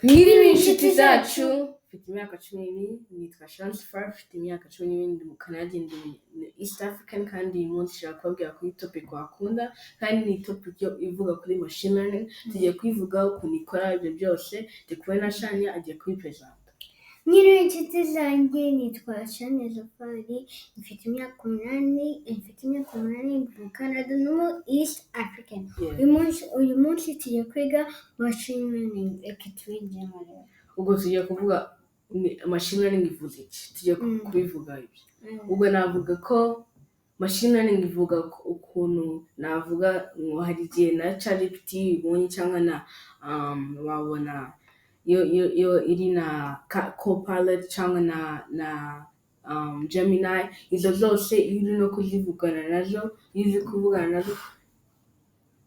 Mwiriwe inshuti zacu, mfite imyaka 12, nitwa Chance Far, mfite imyaka 12, ndi mu Canada, ndi East African, kandi uyu munsi nshaka kubabwira kuri topic wakunda, kandi ni topic ivuga kuri machine learning. Tugiye kwivugaho ukuntu ikora ibyo byose. Ndi kumwe na Shania, agiye kubipresenta. Mwiriwe inshuti zanjye, nitwa Shania Zafari, mfite imyaka 8, ndi mu Canada no mu East African. Uyu munsi tugiye kwiga machine learning. Reka tubigemo rero. Ubwo tugiye kuvuga machine learning ivuze iki, tugiye kubivuga ibyo. Ubwo navuga ko machine learning ivuga ukuntu navuga hari igihe na ChatGPT ibonye cyangwa na wabona yo iri na Copilot cyangwa na Gemini. Izo zose iyo uri no kuzivugana nazo, iyo uzi kuvugana nazo,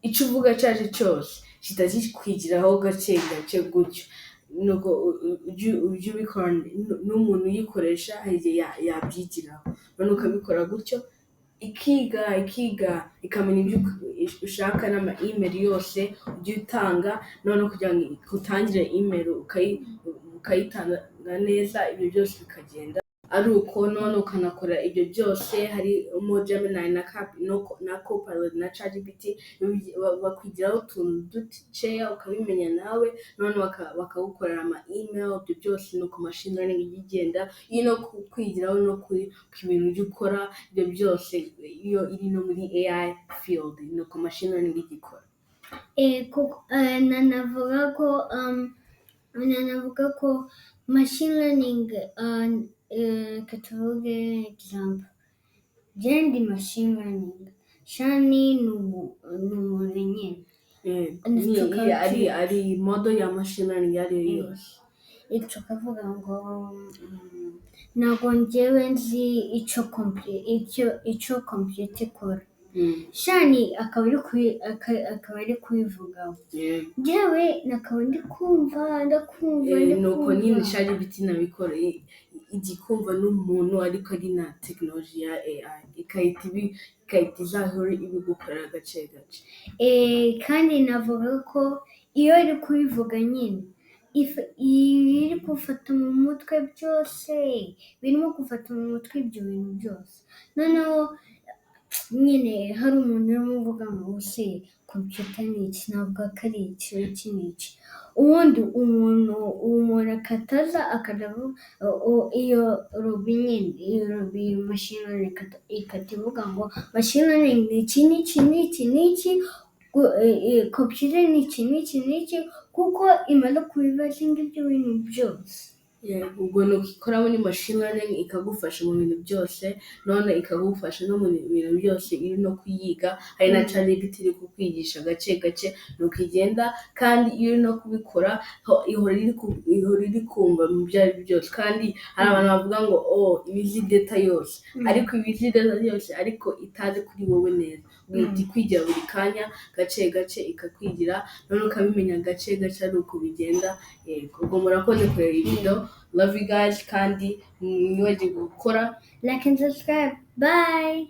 icyo uvuga cyaje cyose kitazikwigiraho gake gake gutyo. Nuko ujye ubikora n'umuntu uyikoresha hari igihe yabyigiraho, none ukabikora gutyo ikiga ikamenya ibyo ushaka, n'ama email yose ujye utanga, none kugira ngo utangire email ukayitanga neza, ibyo byose bikagenda ari uko. None ukanakora ibyo byose hari Gemini na Copilot na ChatGPT bakwigiraho utuntu dukeya ukabimenya nawe, none bakagukorera ama email. Ibyo byose ni uko machine learning igenda iyo no kwigiraho no kuri ibintu ujya ukora. Ibyo byose iyo iri no muri AI field ni uko machine learning igikora. Nanavuga ko machine learning, katuvuge example, ndi machine learning, Shani ni umuntu nyine, ari model ya machine learning ariyo yose. Tukavuga ngo ntabwo njyewe nzi icyo computer ikora, Shani akaba ari kubivugaho, njyewe nakaba ndi kumva nuko nyine ChatGPT nabikora igikumva n'umuntu, ariko ari na technology ya AI ikahita izahora ibigukorera gake gake. Kandi navuga ko iyo iri kubivuga nyine iri gufata mu mutwe byose, birimo gufata mu mutwe ibyo bintu byose. Noneho nyine hari umuntu urimo uvuga ngo se computer ni iki, navuga ko ari iki n'iki, ubundi umuntu akataza akavuga iyo robi nyine, iyo robi machine learning ikativuga ngo machine learning ni iki n'iki n'iki n'iki, computer ni iki n'iki n'iki, kuko imaze kubibazinga ibyo bintu byose. Ubwo nuko ikora muri machine learning, ikagufasha mu bintu byose, none ikagufasha no mu bintu byose iri no kuyiga. Hari na ChatGPT iri kukwigisha gake gake, nuko igenda. Kandi iyo uri no kubikora ihora iri kumva mu byo ari byose. Kandi hari abantu bavuga ngo ibizi data yose, ariko ibizi data yose ariko itazi kuri wowe neza. Uhita ikwigira buri kanya gake gake, ikakwigira none ukabimenya gake gake, ari uko bigenda. Ubwo murakoze kureba iyi video. Love you guys, kandi mwibagirwe gukora like and subscribe. Bye.